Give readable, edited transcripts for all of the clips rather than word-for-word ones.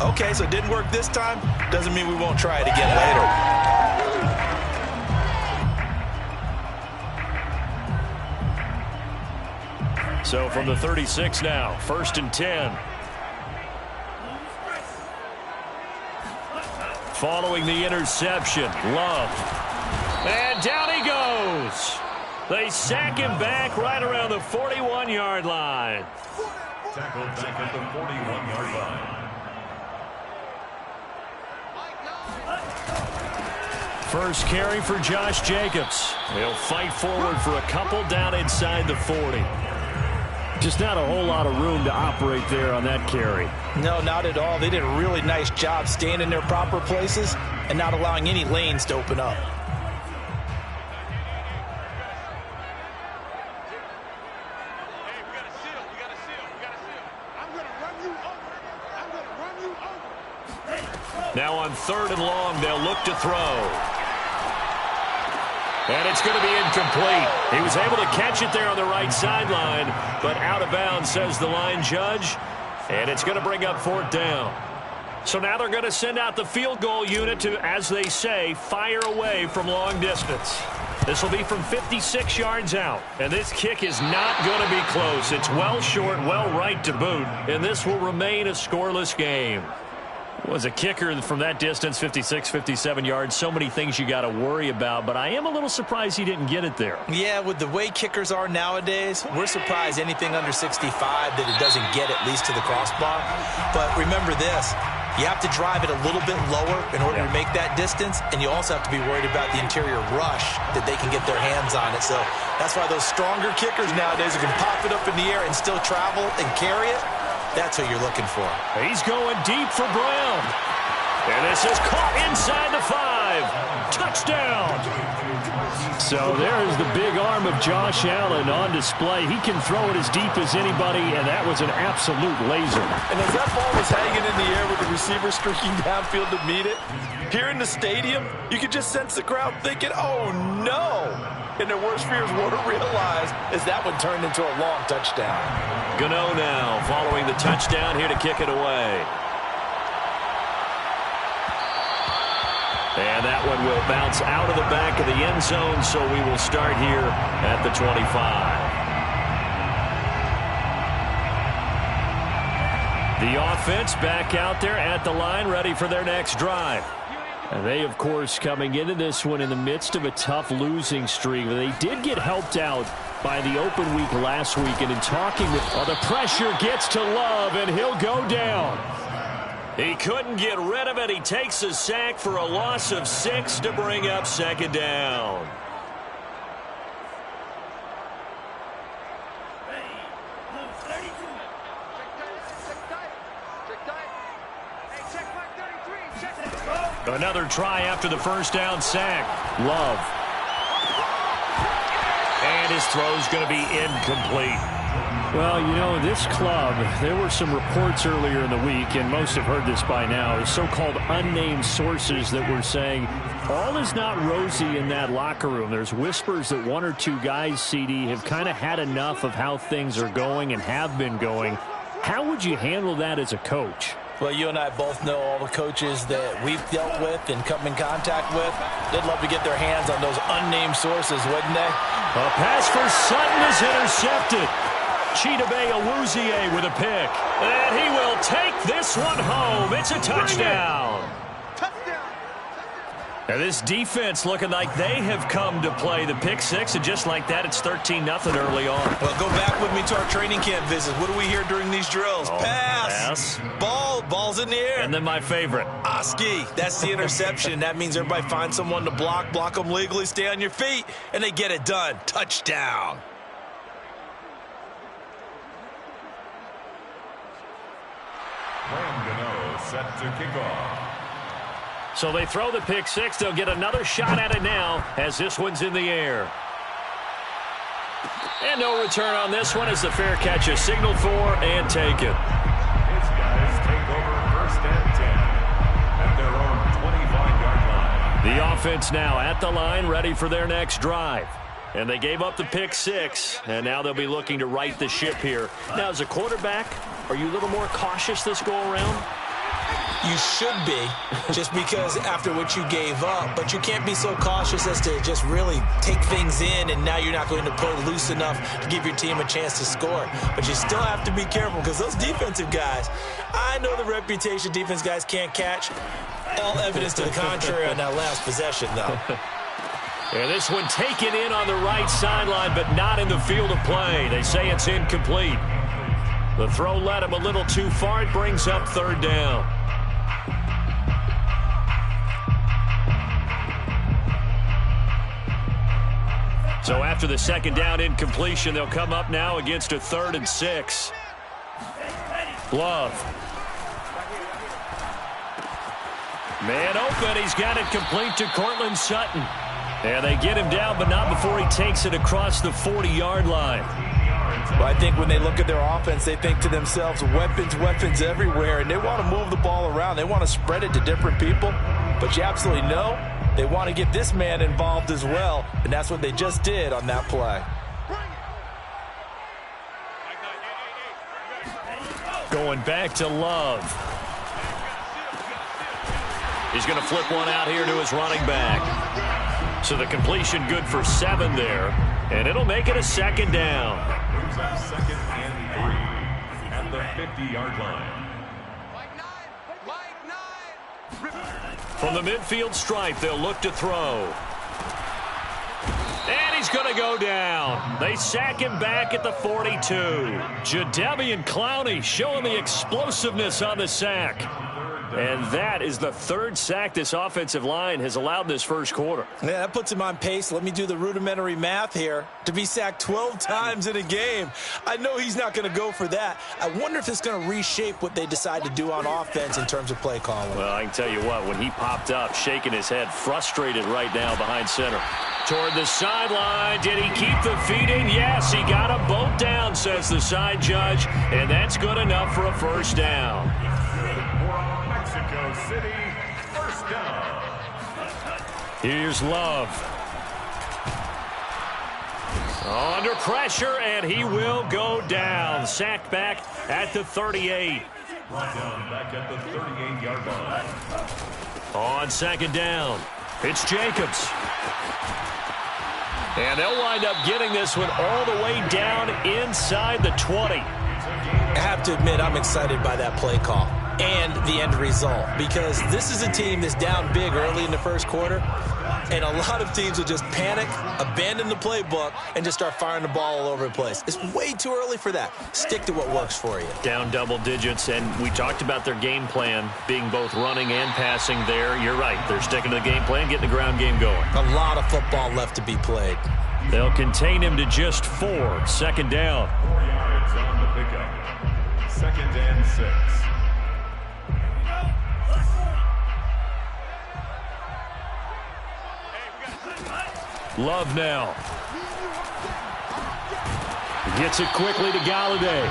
Okay, so it didn't work this time. Doesn't mean we won't try it again later. So from the 36 now, 1st and 10. Following the interception, Love. And down he goes. They sack him back right around the 41-yard line. Tackled back at the 41-yard line. First carry for Josh Jacobs. He'll fight forward for a couple down inside the 40. Just not a whole lot of room to operate there on that carry. No, not at all. They did a really nice job staying in their proper places and not allowing any lanes to open up. Now on 3rd and long, they'll look to throw. And it's going to be incomplete. He was able to catch it there on the right sideline, but out of bounds, says the line judge. And it's going to bring up 4th down. So now they're going to send out the field goal unit to, as they say, fire away from long distance. This will be from 56 yards out. And this kick is not going to be close. It's well short, well right to boot. And this will remain a scoreless game. Was a kicker from that distance, 56, 57 yards. So many things you got to worry about, but I am a little surprised he didn't get it there. Yeah, with the way kickers are nowadays, we're surprised anything under 65 that it doesn't get at least to the crossbar. But remember this, you have to drive it a little bit lower in order to make that distance, and you also have to be worried about the interior rush that they can get their hands on it. So that's why those stronger kickers nowadays who can pop it up in the air and still travel and carry it, that's what you're looking for. He's going deep for Brown. And this is caught inside the 5. Touchdown. So there is the big arm of Josh Allen on display. He can throw it as deep as anybody, and that was an absolute laser. And as that ball was hanging in the air with the receiver streaking downfield to meet it, here in the stadium, you could just sense the crowd thinking, oh, no. And their worst fears were realized as that one turned into a long touchdown. Gano now following the touchdown here to kick it away. And that one will bounce out of the back of the end zone, so we will start here at the 25. The offense back out there at the line, ready for their next drive. And they, of course, coming into this one in the midst of a tough losing streak. They did get helped out by the open week last week. And in talking with, the pressure gets to Love, and he'll go down. He couldn't get rid of it. He takes a sack for a loss of 6 to bring up 2nd down. Another try after the first down sack. Love. And his throw's going to be incomplete. Well, you know, this club, there were some reports earlier in the week, and most have heard this by now, so-called unnamed sources that were saying all is not rosy in that locker room. There's whispers that 1 or 2 guys, CD, have kind of had enough of how things are going and have been going. How would you handle that as a coach? Well, you and I both know all the coaches that we've dealt with and come in contact with. They'd love to get their hands on those unnamed sources, wouldn't they? A pass for Sutton is intercepted. Chidobe Awuzie with a pick. And he will take this one home. It's a touchdown. And this defense looking like they have come to play the pick 6, and just like that, it's 13-0 early on. Well, go back with me to our training camp visits. What do we hear during these drills? Pass. Ball's in the air. And then my favorite. Oski, that's the interception. That means everybody finds someone to block them legally, stay on your feet, and they get it done. Touchdown. Gano set to kick off. So they throw the pick 6. They'll get another shot at it now as this one's in the air. And no return on this one as the fair catch is signaled for and taken. His guys take over 1st and 10 at their own 25-yard line. The offense now at the line, ready for their next drive. And they gave up the pick 6, and now they'll be looking to right the ship here. Now, as a quarterback, are you a little more cautious this go around? You should be, just because after what you gave up. But you can't be so cautious as to just really take things in, and now you're not going to play loose enough to give your team a chance to score. But you still have to be careful, because those defensive guys, I know the reputation defense guys can't catch. All evidence to the contrary on that last possession, though. And this one taken in on the right sideline, but not in the field of play. They say it's incomplete. The throw led him a little too far. It brings up third down. So after the second down incompletion, they'll come up now against a 3rd and 6. Love. Man open. He's got it complete to Cortland Sutton. And they get him down, but not before he takes it across the 40-yard line. Well, I think when they look at their offense, they think to themselves, weapons everywhere, and they want to move the ball around. They want to spread it to different people, but you absolutely know they want to get this man involved as well, and that's what they just did on that play. Going back to Love. He's going to flip one out here to his running back. So the completion good for 7 there, and it'll make it a 2nd down. Brings up 2nd and 3 at the 50-yard line. From the midfield stripe, they'll look to throw. And he's going to go down. They sack him back at the 42. Jadeveon Clowney showing the explosiveness on the sack. And that is the 3rd sack this offensive line has allowed this first quarter. Yeah, that puts him on pace. Let me do the rudimentary math here. To be sacked 12 times in a game, I know he's not going to go for that. I wonder if it's going to reshape what they decide to do on offense in terms of play calling. Well, I can tell you what, when he popped up, shaking his head, frustrated right now behind center. Toward the sideline, did he keep the feet in? Yes, he got them both down, says the side judge, and that's good enough for a first down. Mexico City, first down. Here's Love. Under pressure, and he will go down. Sacked back at the 38. Down back at the 38-yard line. On 2nd down, it's Jacobs. And they'll wind up getting this one all the way down inside the 20. I have to admit, I'm excited by that play call and the end result, because this is a team that's down big early in the first quarter, and a lot of teams will just panic, abandon the playbook, and just start firing the ball all over the place. It's way too early for that. Stick to what works for you. Down double digits, and we talked about their game plan being both running and passing there. You're right. They're sticking to the game plan, getting the ground game going. A lot of football left to be played. They'll contain him to just 4. 2nd down. 4 yards on the pickup. 2nd and 6. Love now. Gets it quickly to Galladay.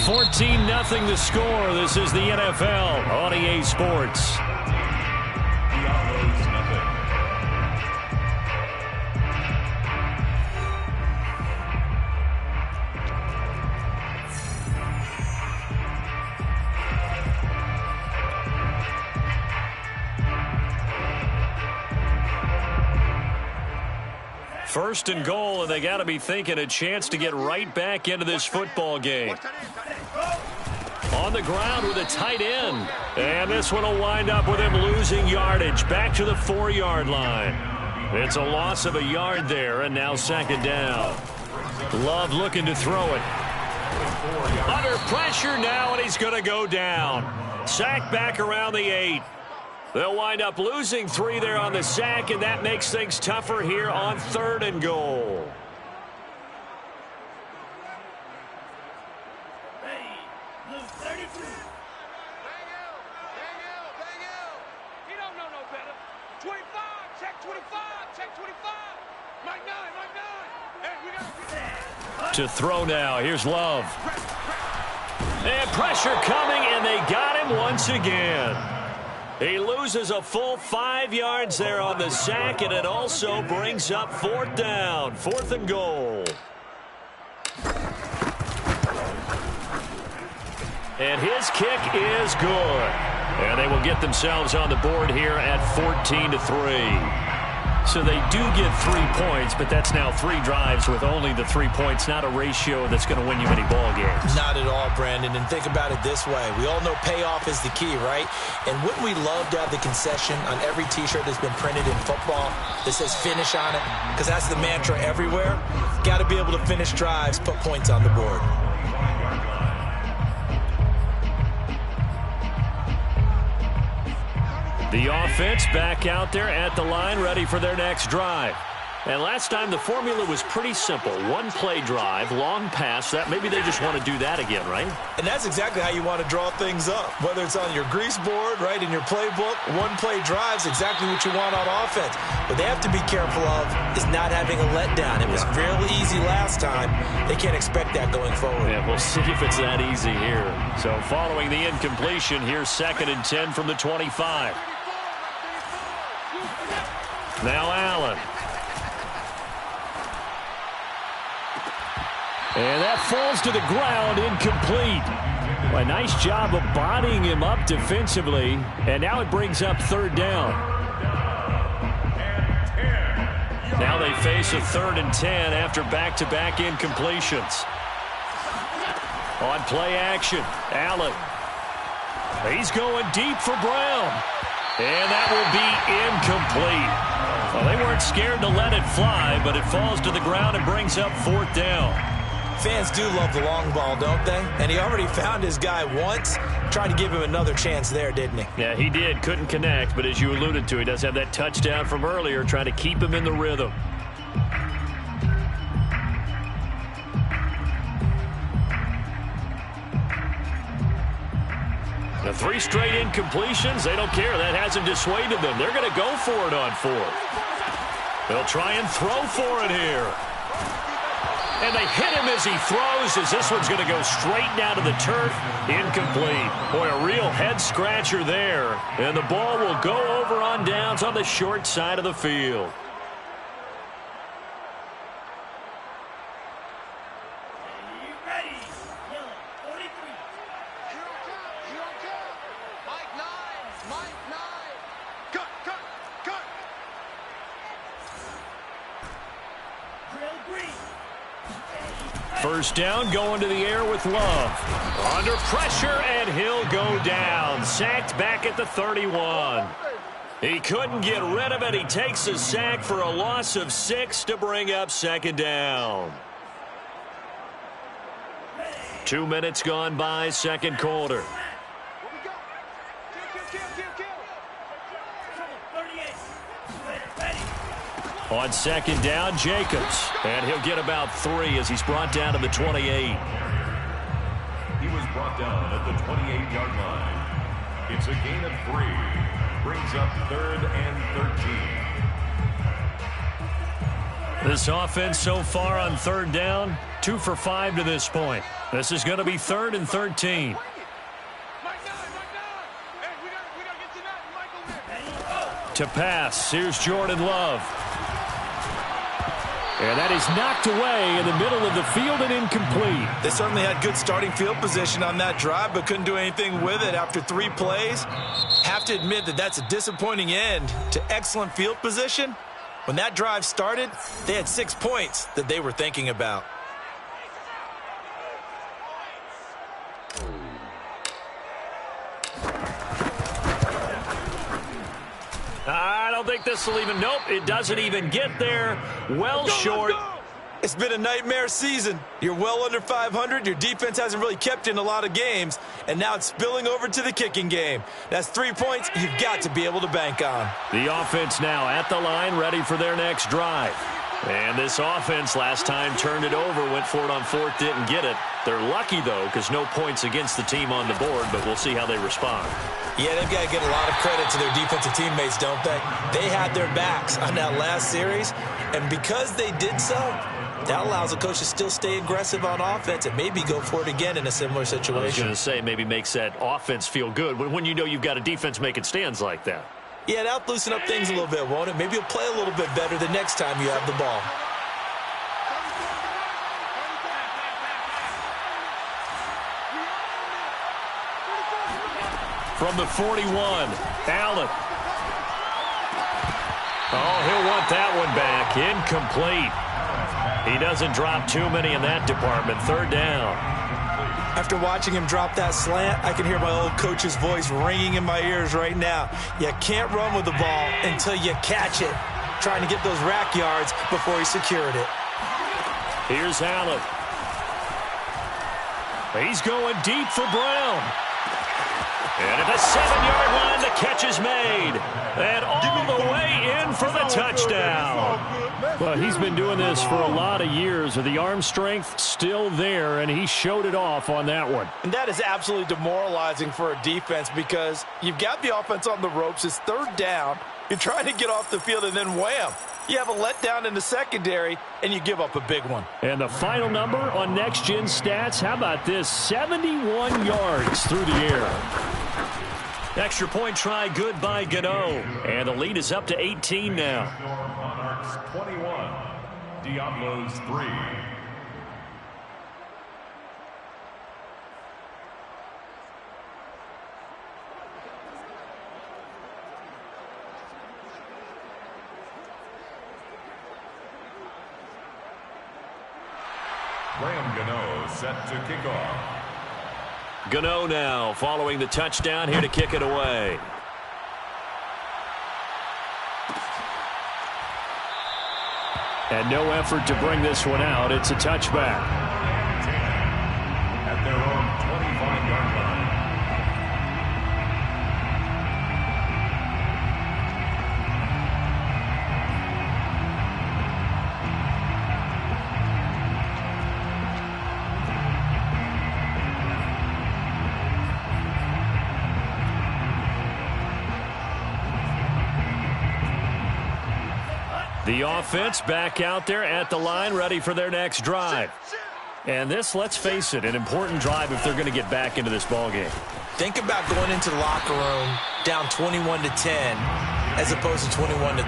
14-0 the score. This is the NFL on EA Sports. First and goal, and they got to be thinking a chance to get right back into this football game. On the ground with a tight end. And this one will wind up with him losing yardage back to the 4-yard line. It's a loss of a yard there, and now 2nd down. Love looking to throw it. Under pressure now, and he's going to go down. Sacked back around the 8. They'll wind up losing 3 there on the sack, and that makes things tougher here on 3rd and goal. You don't know no better. 25, check 25, check 25. Mike 9. Hey, we got to throw now. Here's Love. And pressure coming, and they got him once again. He loses a full 5 yards there on the sack, and it also brings up 4th down. 4th and goal. And his kick is good. And they will get themselves on the board here at 14-3. So they do get 3 points, but that's now 3 drives with only the 3 points, not a ratio that's going to win you many ball games. Not at all, Brandon. And think about it this way. We all know payoff is the key, right? And wouldn't we love to have the concession on every T-shirt that's been printed in football that says finish on it? Because that's the mantra everywhere. Got to be able to finish drives, put points on the board. The offense back out there at the line, ready for their next drive. And last time the formula was pretty simple. 1-play drive, long pass. That maybe they just want to do that again, right? And that's exactly how you want to draw things up. Whether it's on your grease board, right, in your playbook, 1-play drives, exactly what you want on offense. What they have to be careful of is not having a letdown. It was fairly easy last time. They can't expect that going forward. Yeah, we'll see if it's that easy here. So following the incompletion, here's 2nd and 10 from the 25. Now Allen. And that falls to the ground, incomplete. Well, a nice job of bodying him up defensively. And now it brings up 3rd down. Now they face a 3rd and 10 after back-to-back incompletions. On play action, Allen. He's going deep for Brown. And that will be incomplete. Well, they weren't scared to let it fly, but it falls to the ground and brings up 4th down. Fans do love the long ball, don't they? And he already found his guy once. Tried to give him another chance there, didn't he? Yeah, he did. Couldn't connect, but as you alluded to, he does have that touchdown from earlier, trying to keep him in the rhythm. The 3 straight incompletions, they don't care. That hasn't dissuaded them. They're going to go for it on 4th. They'll try and throw for it here. And they hit him as he throws, as this one's going to go straight down to the turf. Incomplete. Boy, a real head-scratcher there. And the ball will go over on downs on the short side of the field. First down, going to the air with Love. Under pressure, and he'll go down. Sacked back at the 31. He couldn't get rid of it. He takes a sack for a loss of 6 to bring up 2nd down. 2 minutes gone by, 2nd quarter. On 2nd down, Jacobs. And he'll get about 3 as he's brought down to the 28. He was brought down at the 28-yard line. It's a gain of 3. Brings up 3rd and 13. This offense so far on 3rd down, 2 for 5 to this point. This is going to be 3rd and 13. To pass, here's Jordan Love. And that is knocked away in the middle of the field and incomplete. They certainly had good starting field position on that drive, but couldn't do anything with it after 3 plays. Have to admit that that's a disappointing end to excellent field position. When that drive started, they had 6 points that they were thinking about. I don't think this will even, nope, it doesn't even get there. Well short. It's been a nightmare season. You're well under 500. Your defense hasn't really kept you in a lot of games, and now it's spilling over to the kicking game. That's 3 points you've got to be able to bank on. The offense now at the line, ready for their next drive. And this offense last time turned it over, went for it on 4th, didn't get it. They're lucky, though, because no points against the team on the board, but we'll see how they respond. Yeah, they've got to get a lot of credit to their defensive teammates, don't they? They had their backs on that last series, and because they did so, that allows the coach to still stay aggressive on offense and maybe go for it again in a similar situation. I was going to say, maybe makes that offense feel good when you know you've got a defense making stands like that. Yeah, that'll loosen up things a little bit, won't it? Maybe you'll play a little bit better the next time you have the ball. From the 41, Allen. Oh, he'll want that one back. Incomplete. He doesn't drop too many in that department. Third down. After watching him drop that slant, I can hear my old coach's voice ringing in my ears right now. You can't run with the ball until you catch it. Trying to get those rack yards before he secured it. Here's Allen. He's going deep for Brown. And at the 7-yard line, the catch is made. And all the way in for the touchdown. Well, he's been doing this for a lot of years. The arm strength still there, and he showed it off on that one. And that is absolutely demoralizing for a defense because you've got the offense on the ropes. It's third down. You're trying to get off the field, and then wham. You have a letdown in the secondary, and you give up a big one. And the final number on Next Gen Stats, how about this? 71 yards through the air. Extra point try good by Gano. And the lead is up to 18 now. Monarchs 21, Diablos 3. Graham Gano set to kick off. Gano now following the touchdown here to kick it away. And no effort to bring this one out. It's a touchback. At their own 25-yard line. The offense back out there at the line, ready for their next drive. And this, let's face it, an important drive if they're going to get back into this ballgame. Think about going into the locker room down 21-10 as opposed to 21-3.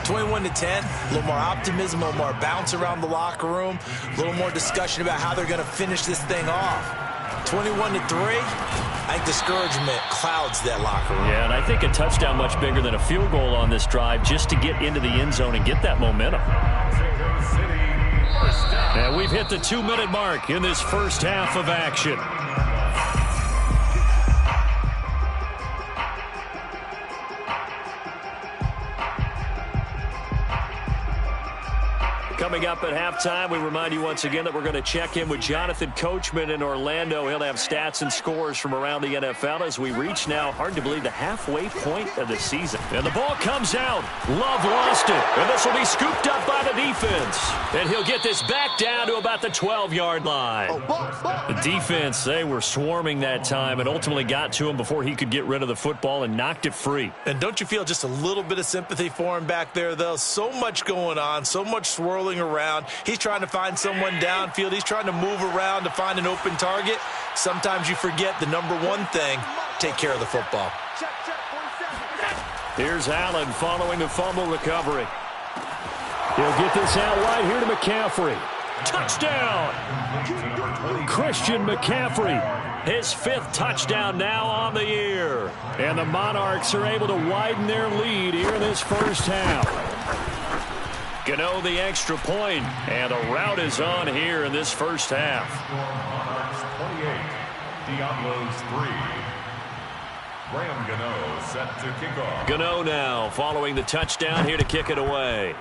21-10, a little more optimism, a little more bounce around the locker room, a little more discussion about how they're going to finish this thing off. 21-3, I think discouragement clouds that locker room. Yeah, and I think a touchdown much bigger than a field goal on this drive just to get into the end zone and get that momentum. And we've hit the 2-minute mark in this first half of action. Coming up at halftime, we remind you once again that we're going to check in with Jonathan Coachman in Orlando. He'll have stats and scores from around the NFL as we reach now, hard to believe, the halfway point of the season. And the ball comes out. Love lost it. And this will be scooped up by the defense. And he'll get this back down to about the 12-yard line. The defense, they were swarming that time and ultimately got to him before he could get rid of the football and knocked it free. And don't you feel just a little bit of sympathy for him back there, though? So much going on, so much swirling around. He's trying to find someone downfield. He's trying to move around to find an open target. Sometimes you forget the number one thing, take care of the football. Here's Allen following the fumble recovery. He'll get this out wide here to McCaffrey. Touchdown! Christian McCaffrey. His 5th touchdown now on the year. And the Monarchs are able to widen their lead here in this first half. Gano the extra point, and the route is on here in this first half. Monarchs 28, Diablos 3. Graham Gano set to kick off. Gano now following the touchdown here to kick it away.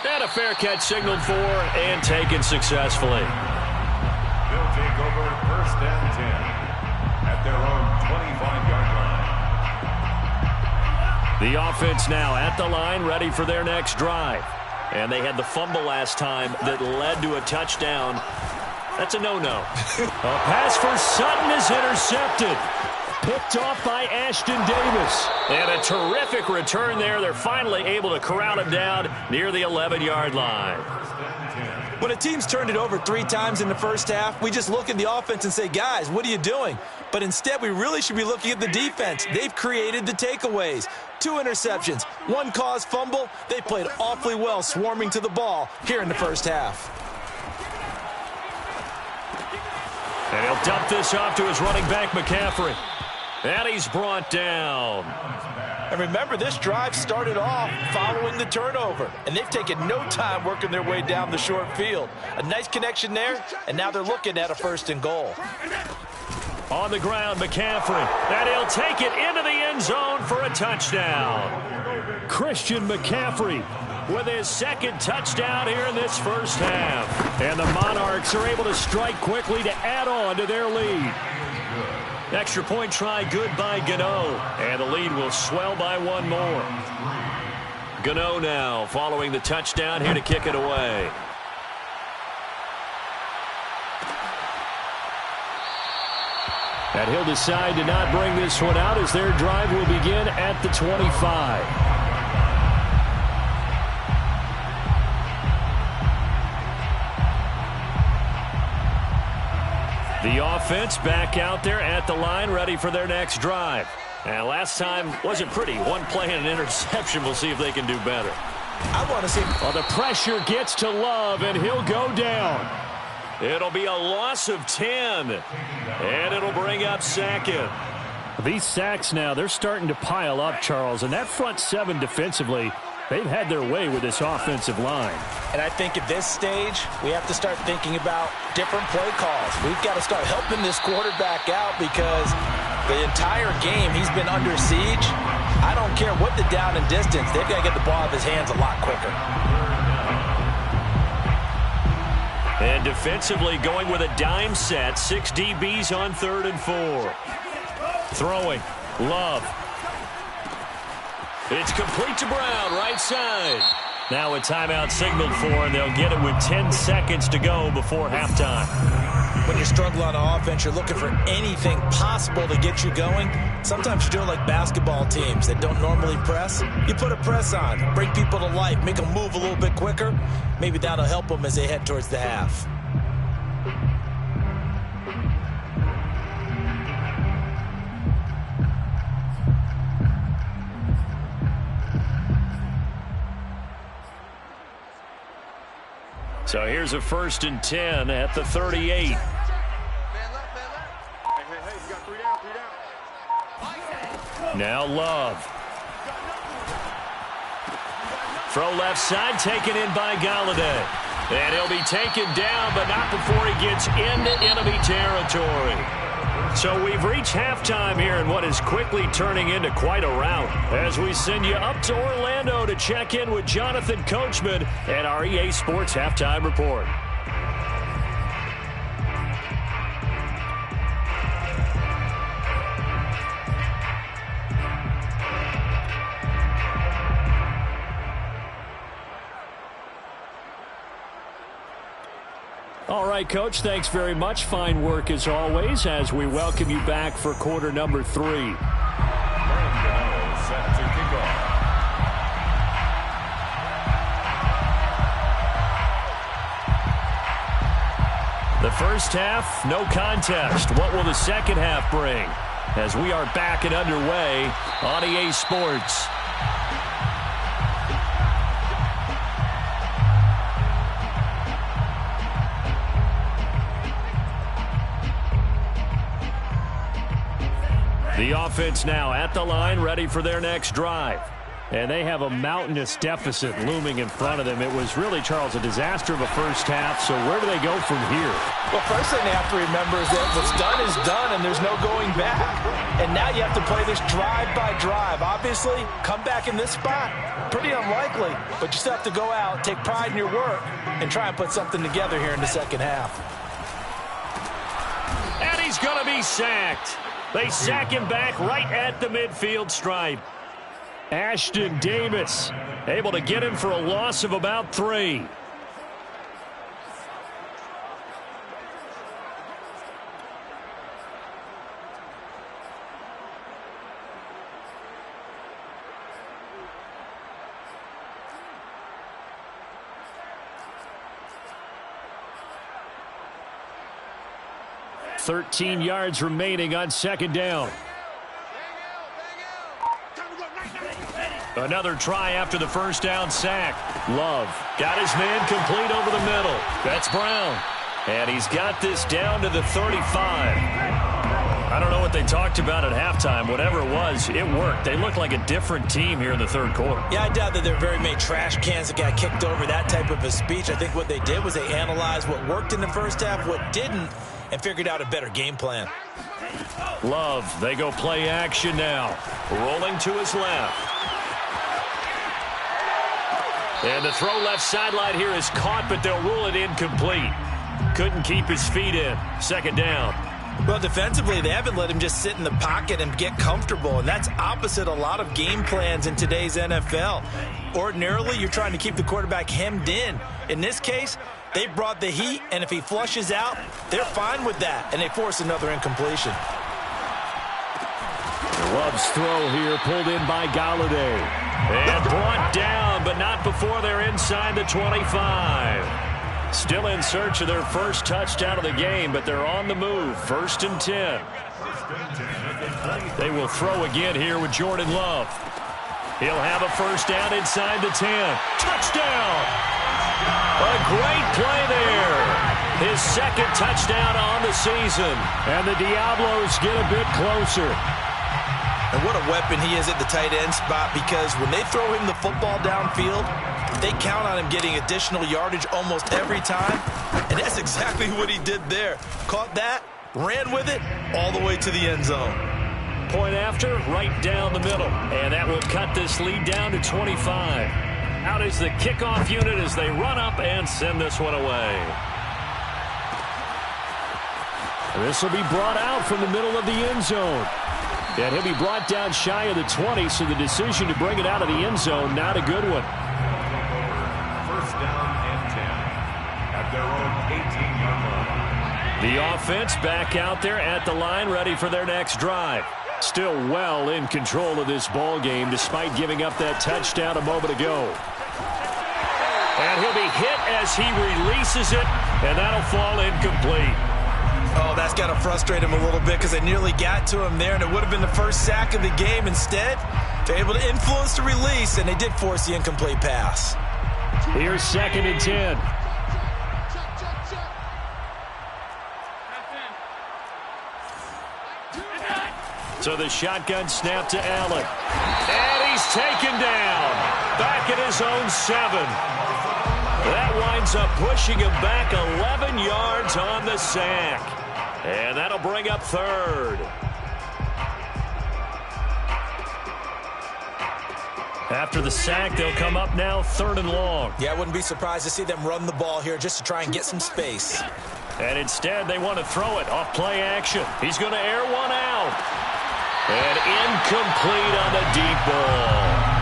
And a fair catch signaled for and taken successfully. They'll take over first and 10 at their own 25-yard line. The offense now at the line, ready for their next drive. And they had the fumble last time that led to a touchdown. That's a no-no. A pass for Sutton is intercepted. Picked off by Ashton Davis. And a terrific return there. They're finally able to corral him down near the 11-yard line. When a team's turned it over 3 times in the first half, we just look at the offense and say, guys, what are you doing? But instead, we really should be looking at the defense. They've created the takeaways. 2 interceptions, 1 caused fumble. They played awfully well swarming to the ball here in the first half. And he'll dump this off to his running back, McCaffrey. And he's brought down. And remember, this drive started off following the turnover. And they've taken no time working their way down the short field. A nice connection there, and now they're looking at a 1st and goal. On the ground, McCaffrey. And he'll take it into the end zone for a touchdown. Christian McCaffrey with his 2nd touchdown here in this first half. And the Monarchs are able to strike quickly to add on to their lead. Extra point try good by Gano. And the lead will swell by 1 more. Gano now following the touchdown here to kick it away. And he'll decide to not bring this one out as their drive will begin at the 25. The offense back out there at the line, ready for their next drive. And last time wasn't pretty. 1 play and an interception. We'll see if they can do better. I want to see. Well, the pressure gets to Love, and he'll go down. It'll be a loss of 10. And it'll bring up 2nd. These sacks now, they're starting to pile up, Charles. And that front 7 defensively, they've had their way with this offensive line. And I think at this stage, we have to start thinking about different play calls. We've got to start helping this quarterback out because the entire game he's been under siege. I don't care what the down and distance. They've got to get the ball out of his hands a lot quicker. And defensively going with a dime set. 6 DBs on 3rd and 4. Throwing. Love. It's complete to Brown, right side. Now a timeout signaled for, and they'll get it with 10 seconds to go before halftime. When you struggle on offense, you're looking for anything possible to get you going. Sometimes you do it like basketball teams that don't normally press. You put a press on, bring people to life, make them move a little bit quicker. Maybe that'll help them as they head towards the half. So here's a 1st and 10 at the 38. Now Love. Throw left side, taken in by Galladay. And he'll be taken down, but not before he gets into enemy territory. So we've reached halftime here in what is quickly turning into quite a rout as we send you up to Orlando to check in with Jonathan Coachman and our EA Sports Halftime Report. All right, Coach, thanks very much. Fine work as always as we welcome you back for quarter number 3. Set to kick off. The first half, no contest. What will the second half bring? As we are back and underway on EA Sports. The offense now at the line, ready for their next drive. And they have a mountainous deficit looming in front of them. It was really, Charles, a disaster of a first half. So where do they go from here? Well, first thing they have to remember is that what's done is done, and there's no going back. And now you have to play this drive by drive. Obviously, come back in this spot, pretty unlikely. But you still have to go out, take pride in your work, and try and put something together here in the second half. And he's going to be sacked. They sack him back right at the midfield stripe. Ashton Davis able to get him for a loss of about 3. $13 yards remaining on second down. Another try after the first down sack. Love got his man complete over the middle. That's Brown. And he's got this down to the 35. I don't know what they talked about at halftime. Whatever it was, it worked. They look like a different team here in the third quarter. Yeah, I doubt that there are very many trash cans that got kicked over, that type of a speech. I think what they did was they analyzed what worked in the first half, what didn't, and figured out a better game plan. Love, they go play action now. Rolling to his left. And the throw left sideline here is caught, but they'll rule it incomplete. Couldn't keep his feet in. Second down. Well, defensively, they haven't let him just sit in the pocket and get comfortable, and that's opposite a lot of game plans in today's NFL. Ordinarily, you're trying to keep the quarterback hemmed in. In this case, they brought the heat, and if he flushes out, they're fine with that, and they force another incompletion. Love's throw here pulled in by Galladay. And brought down, but not before they're inside the 25. Still in search of their first touchdown of the game, but they're on the move. 1st and 10. They will throw again here with Jordan Love. He'll have a first down inside the 10. Touchdown! A great play there. His second touchdown on the season. And the Diablos get a bit closer. And what a weapon he is at the tight end spot, because when they throw him the football downfield, they count on him getting additional yardage almost every time. And that's exactly what he did there. Caught that, ran with it, all the way to the end zone. Point after, right down the middle. And that will cut this lead down to 25. Out is the kickoff unit as they run up and send this one away. This will be brought out from the middle of the end zone. And he'll be brought down shy of the 20, so the decision to bring it out of the end zone, not a good one. First down and 10 at their own 18-yard line. The offense back out there at the line, ready for their next drive. Still well in control of this ball game, despite giving up that touchdown a moment ago. And he'll be hit as he releases it, and that'll fall incomplete. Oh, that's got to frustrate him a little bit, because they nearly got to him there, and it would have been the first sack of the game. Instead, they're able to influence the release, and they did force the incomplete pass. Here's 2nd and 10. So the shotgun snap to Allen. And he's taken down. Back at his own 7. That winds up pushing him back 11 yards on the sack. And that'll bring up 3rd. After the sack, they'll come up now 3rd and long. Yeah, I wouldn't be surprised to see them run the ball here just to try and get some space. And instead, they want to throw it off play action. He's going to air one out. And incomplete on the deep ball.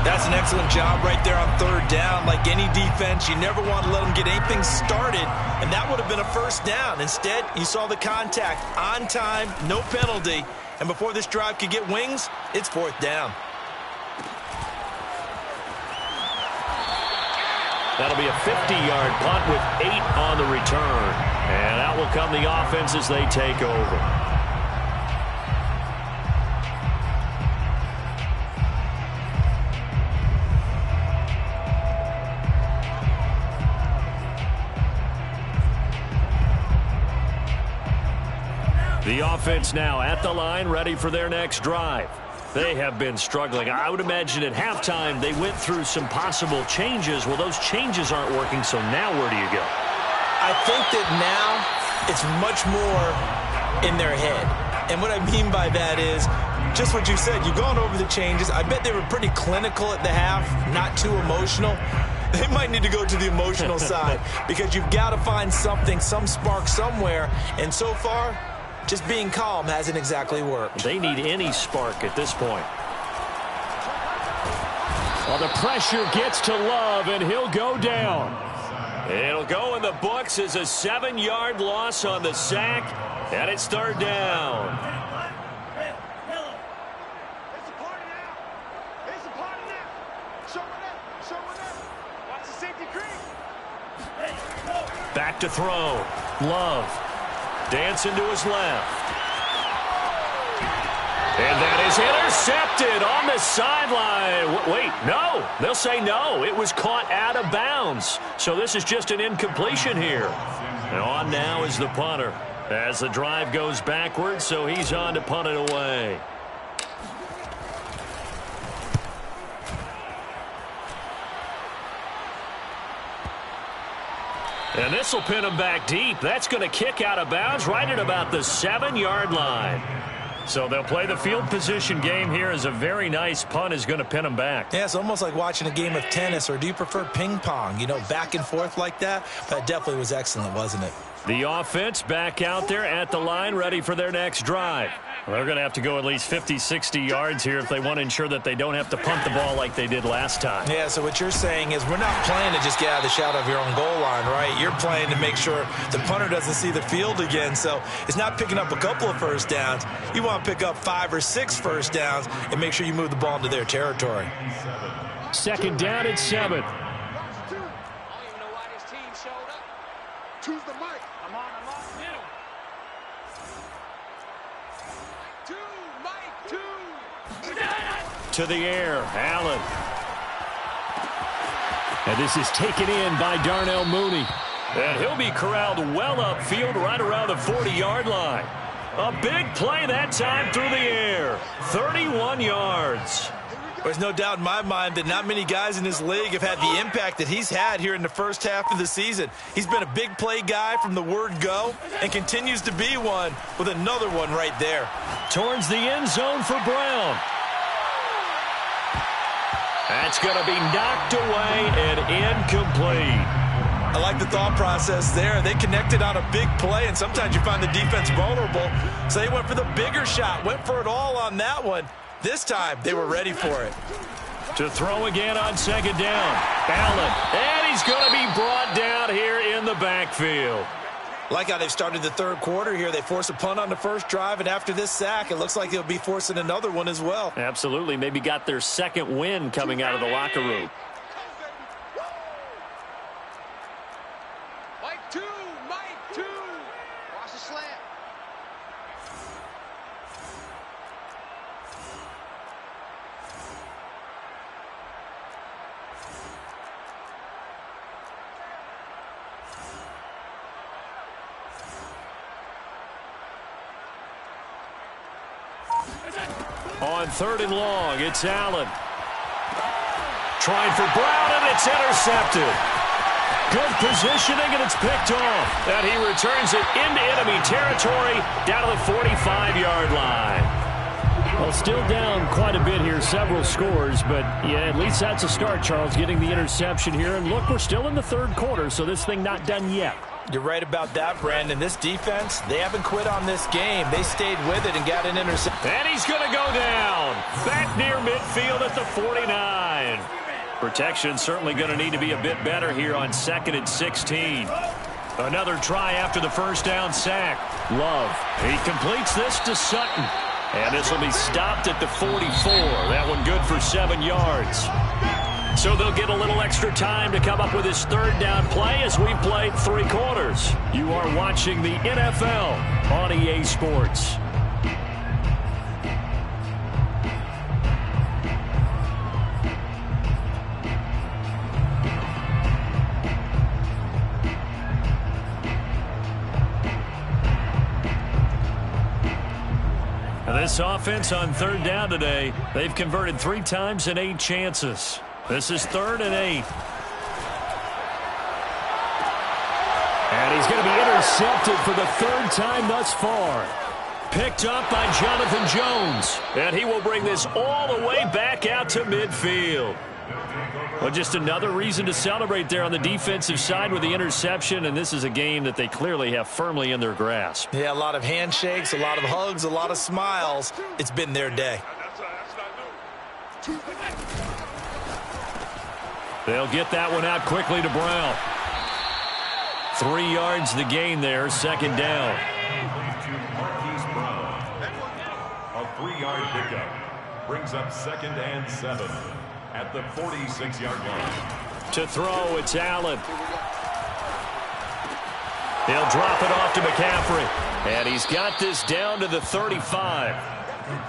That's an excellent job right there on 3rd down. Like any defense, you never want to let them get anything started, and that would have been a first down. Instead, you saw the contact on time, no penalty, and before this drive could get wings, it's 4th down. That'll be a 50-yard punt with 8 on the return. And out will come the offense as they take over. The offense now at the line, ready for their next drive. They have been struggling. I would imagine at halftime they went through some possible changes. Well, those changes aren't working, so now where do you go? I think that now it's much more in their head. And what I mean by that is just what you said. You've gone over the changes. I bet they were pretty clinical at the half, not too emotional. They might need to go to the emotional side, because you've got to find something, some spark somewhere. And so far, just being calm hasn't exactly worked. They need any spark at this point. Well, the pressure gets to Love, and he'll go down. It'll go in the books as a 7-yard loss on the sack, and it's 3rd down. It's a party now. It's a party now. Show it up. Show it up. Watch the safety creep. Back to throw. Love. Dancing to his left. And that is intercepted on the sideline. Wait, no. They'll say no. It was caught out of bounds. So this is just an incompletion here. And on now is the punter as the drive goes backwards, so he's on to punt it away. And this will pin him back deep. That's going to kick out of bounds right at about the 7-yard line. So they'll play the field position game here as a very nice punt is going to pin them back. Yeah, it's almost like watching a game of tennis, or do you prefer ping pong? You know, back and forth like that? That definitely was excellent, wasn't it? The offense back out there at the line, ready for their next drive. Well, they're going to have to go at least 50, 60 yards here if they want to ensure that they don't have to punt the ball like they did last time. Yeah, so what you're saying is we're not playing to just get out of the shadow of your own goal line, right? You're playing to make sure the punter doesn't see the field again. So it's not picking up a couple of first downs. You want to pick up 5 or 6 first downs and make sure you move the ball into their territory. Second down at 7. I don't even know why this team showed up. Choose the mic. I'm on. Middle. Mike, two. To the air, Allen. And this is taken in by Darnell Mooney. And he'll be corralled well upfield right around the 40-yard line. A big play that time through the air. 31 yards. There's no doubt in my mind that not many guys in this league have had the impact that he's had here in the first half of the season. He's been a big play guy from the word go and continues to be one with another one right there. Towards the end zone for Brown. That's going to be knocked away and incomplete. I like the thought process there. They connected on a big play, and sometimes you find the defense vulnerable. So they went for the bigger shot, went for it all on that one. This time, they were ready for it. To throw again on second down. Allen. And he's going to be brought down here in the backfield. Like how they've started the third quarter here. They force a punt on the first drive, and after this sack, it looks like they'll be forcing another one as well. Absolutely. Maybe got their second win coming out of the locker room. Mike, two. Watch the slant. On third and long, it's Allen. Trying for Brown, and it's intercepted. Good positioning, and it's picked off. And he returns it into enemy territory down to the 45-yard line. Well, still down quite a bit here, several scores, but yeah, at least that's a start, Charles, getting the interception here. And look, we're still in the third quarter, so this thing not done yet. You're right about that, Brandon. This defense, they haven't quit on this game. They stayed with it and got an interception. And he's going to go down. Back near midfield at the 49. Protection certainly going to need to be a bit better here on 2nd and 16. Another try after the first down sack. Love. He completes this to Sutton. And this will be stopped at the 44. That one good for 7 yards. So they'll get a little extra time to come up with his third down play as we played 3 quarters. You are watching the NFL on EA Sports. This offense on third down today, they've converted 3 times in 8 chances. This is 3rd and 8. And he's going to be intercepted for the 3rd time thus far. Picked up by Jonathan Jones. And he will bring this all the way back out to midfield. Well, just another reason to celebrate there on the defensive side with the interception, and this is a game that they clearly have firmly in their grasp. Yeah, a lot of handshakes, a lot of hugs, a lot of smiles. It's been their day. They'll get that one out quickly to Brown. 3 yards the gain there, 2nd down. A 3-yard pickup brings up 2nd and 7 at the 46-yard line. To throw, it's Allen. He'll drop it off to McCaffrey. And he's got this down to the 35.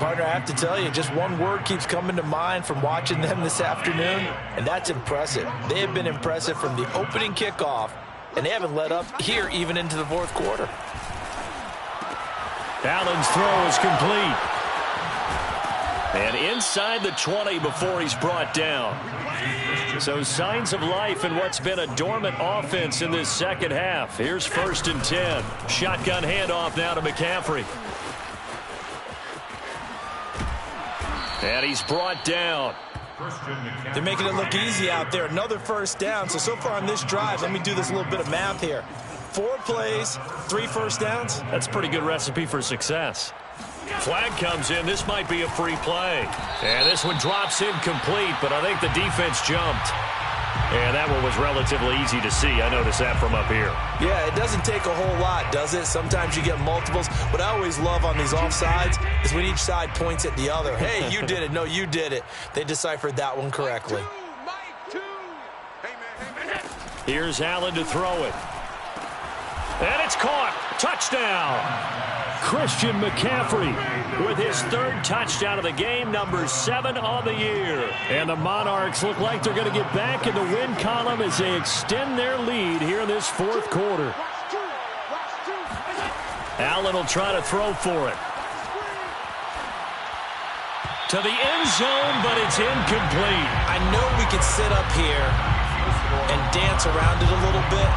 Partner, I have to tell you, just one word keeps coming to mind from watching them this afternoon, and that's impressive. They have been impressive from the opening kickoff and they haven't let up here even into the fourth quarter. Allen's throw is complete. And inside the 20 before he's brought down. So signs of life in what's been a dormant offense in this second half. Here's 1st and 10. Shotgun handoff now to McCaffrey. And he's brought down. They're making it look easy out there. Another first down. So far on this drive, let me do this little bit of math here. 4 plays, 3 first downs. That's a pretty good recipe for success. Flag comes in. This might be a free play. And this one drops incomplete, but I think the defense jumped. And that one was relatively easy to see. I noticed that from up here. Yeah, it doesn't take a whole lot, does it? Sometimes you get multiples. What I always love on these offsides is when each side points at the other. Hey, you did it. No, you did it. They deciphered that one correctly. Here's Allen to throw it. And it's caught. Touchdown. Christian McCaffrey with his 3rd touchdown of the game, number 7 on the year. And the Monarchs look like they're going to get back in the win column as they extend their lead here in this 4th quarter. Allen will try to throw for it. To the end zone, but it's incomplete. I know we could sit up here and dance around it a little bit,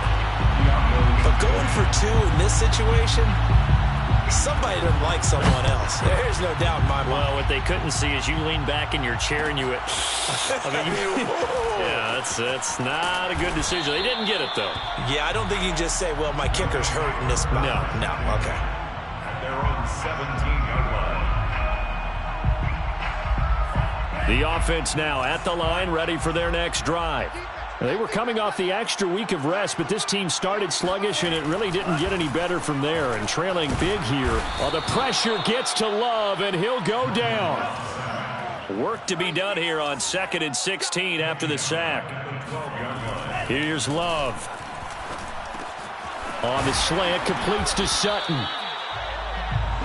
but going for 2 in this situation, somebody doesn't like someone else. There's no doubt in my mind. Well, what they couldn't see is you lean back in your chair and you went, yeah, that's not a good decision. They didn't get it, though. Yeah, I don't think you can just say, well, my kicker's hurt in this spot. No, okay. They're on 17-yard line. The offense now at the line, ready for their next drive. They were coming off the extra week of rest, but this team started sluggish, and it really didn't get any better from there. And trailing big here. Well, the pressure gets to Love, and he'll go down. Work to be done here on 2nd and 16 after the sack. Here's Love. On the slant, completes to Sutton.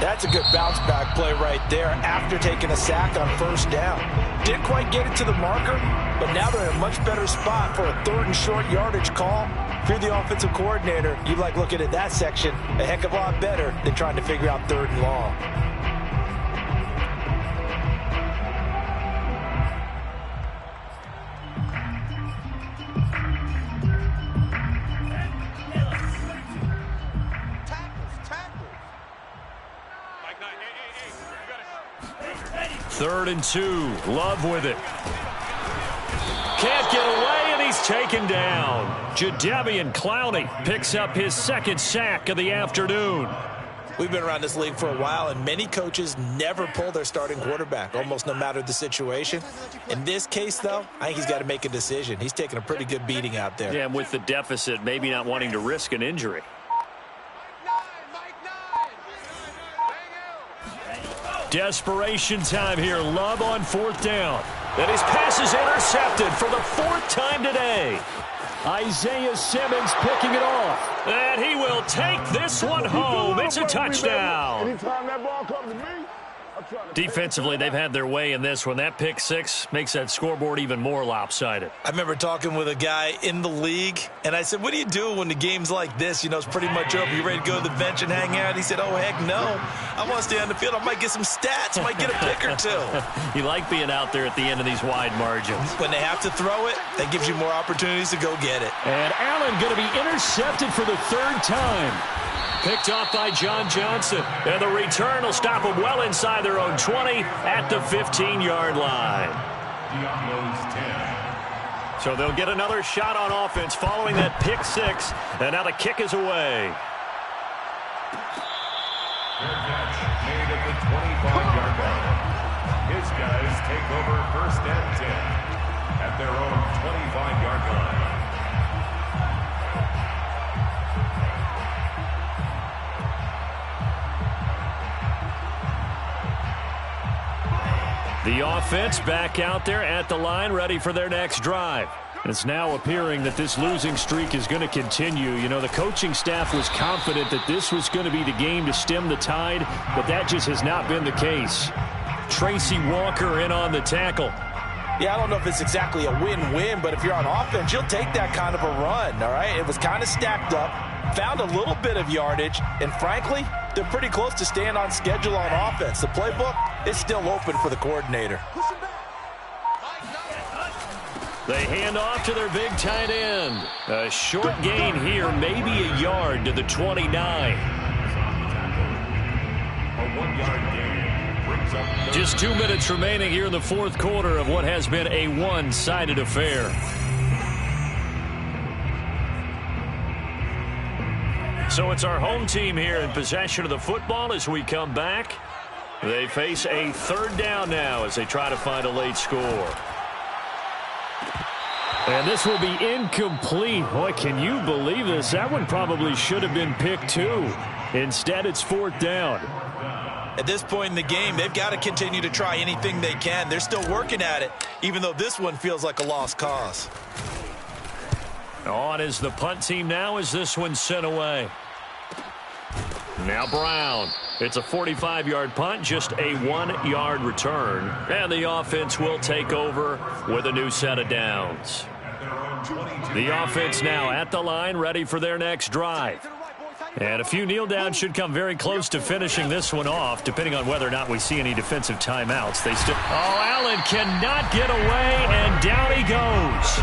That's a good bounce-back play right there after taking a sack on 1st down. Didn't quite get it to the marker, but now they're in a much better spot for a 3rd and short yardage call. If you're the offensive coordinator, you like looking at that section a heck of a lot better than trying to figure out 3rd and long. Third and 2. Love with it. Can't get away, and he's taken down. Jadeveon Clowney picks up his 2nd sack of the afternoon. We've been around this league for a while, and many coaches never pull their starting quarterback, almost no matter the situation. In this case, though, I think he's got to make a decision. He's taking a pretty good beating out there. Yeah, and with the deficit, maybe not wanting to risk an injury. Desperation time here. Love on 4th down. And his pass is intercepted for the 4th time today. Isaiah Simmons picking it off. And he will take this one home. It's a touchdown. Anytime that ball comes to me, Defensively, they've had their way in this one. That pick 6 makes that scoreboard even more lopsided. I remember talking with a guy in the league, and I said, what do you do when the game's like this? You know, it's pretty much over. You ready to go to the bench and hang out? He said, oh, heck no. I want to stay on the field. I might get some stats. I might get a pick or 2. You like being out there at the end of these wide margins. When they have to throw it, that gives you more opportunities to go get it. And Allen going to be intercepted for the 3rd time. Picked off by John Johnson. And the return will stop them well inside their own 20 at the 15-yard line. So they'll get another shot on offense following that pick 6. And now the kick is away. Fair catch made at the 25-yard line. His guys take over 1st and 10 at their own 25-yard line. The offense back out there at the line, ready for their next drive. And it's now appearing that this losing streak is going to continue. You know, the coaching staff was confident that this was going to be the game to stem the tide, but that just has not been the case. Tracy Walker in on the tackle. Yeah, I don't know if it's exactly a win-win, but if you're on offense, you'll take that kind of a run, all right? It was kind of stacked up, found a little bit of yardage, and frankly, they're pretty close to staying on schedule on offense. The playbook is still open for the coordinator. They hand off to their big tight end. A short gain here, maybe a yard to the 29. A 1-yard gain brings up Just 2 minutes remaining here in the fourth quarter of what has been a one-sided affair. So it's our home team here in possession of the football as we come back. They face a third down now as they try to find a late score. And this will be incomplete. Boy, can you believe this? That one probably should have been picked too. Instead, it's fourth down. At this point in the game, they've got to continue to try anything they can. They're still working at it, even though this one feels like a lost cause. On is the punt team now as this one's sent away. Now Brown. It's a 45-yard punt, just a 1-yard return. And the offense will take over with a new set of downs. The offense now at the line, ready for their next drive. And a few kneel downs should come very close to finishing this one off, depending on whether or not we see any defensive timeouts. They still. Oh, Allen cannot get away, and down he goes.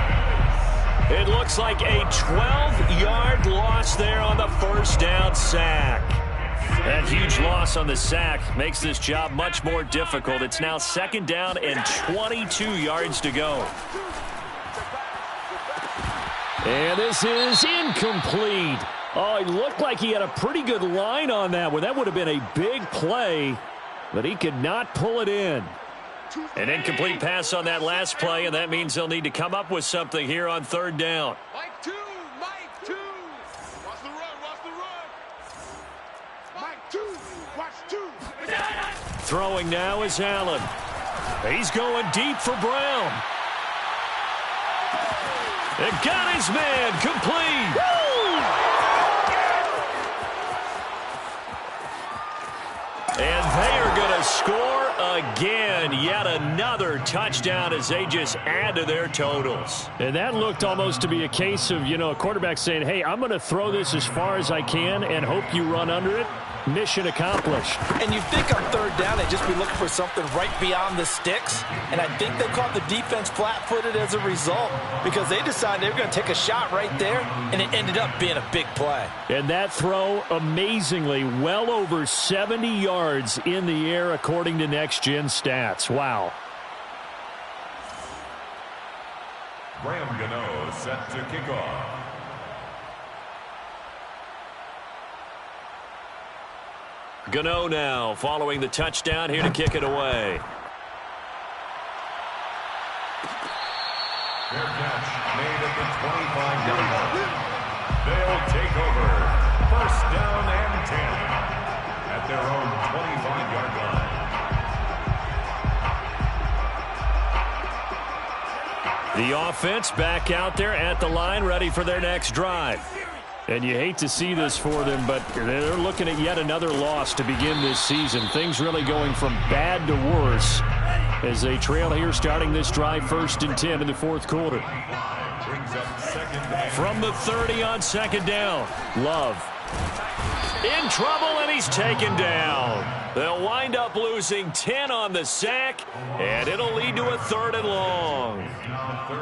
It looks like a 12-yard loss there on the first down sack. That huge loss on the sack makes this job much more difficult. It's now second down and 22 yards to go. And this is incomplete. Oh, it looked like he had a pretty good line on that one. That would have been a big play, but he could not pull it in. An incomplete pass on that last play, and that means they'll need to come up with something here on third down. Mike 2, Mike 2. Watch the run, watch the run. Mike 2, watch 2. Throwing now is Allen. He's going deep for Brown. It got his man complete. And they are going to score again. Yet another touchdown as they just add to their totals. And that looked almost to be a case of, a quarterback saying, hey, I'm going to throw this as far as I can and hope you run under it. Mission accomplished. And you think on third down they'd just be looking for something right beyond the sticks. And I think they caught the defense flat-footed as a result because they decided they were going to take a shot right there, and it ended up being a big play. And that throw, amazingly, well over 70 yards in the air according to Next Gen Stats. Wow. Graham Gano set to kick off. Gano now following the touchdown here to kick it away. Fair catch made at the 25-yard line. They'll take over first down and 10 at their own 25-yard line. The offense back out there at the line, ready for their next drive. And you hate to see this for them, but they're looking at yet another loss to begin this season. Things really going from bad to worse as they trail here starting this drive first and 10 in the fourth quarter. From the 30 on second down, Love. In trouble, and he's taken down. They'll wind up losing 10 on the sack, and it'll lead to a third and long.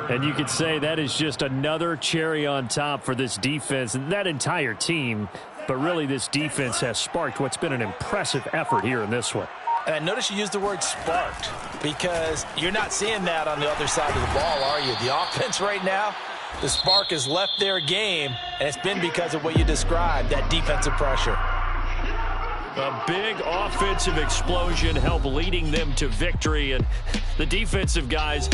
And you could say that is just another cherry on top for this defense and that entire team. But really, this defense has sparked what's been an impressive effort here in this one. And I noticed you used the word sparked because you're not seeing that on the other side of the ball, are you? The offense right now, the spark has left their game, and it's been because of what you described, that defensive pressure. A big offensive explosion helped leading them to victory, and the defensive guys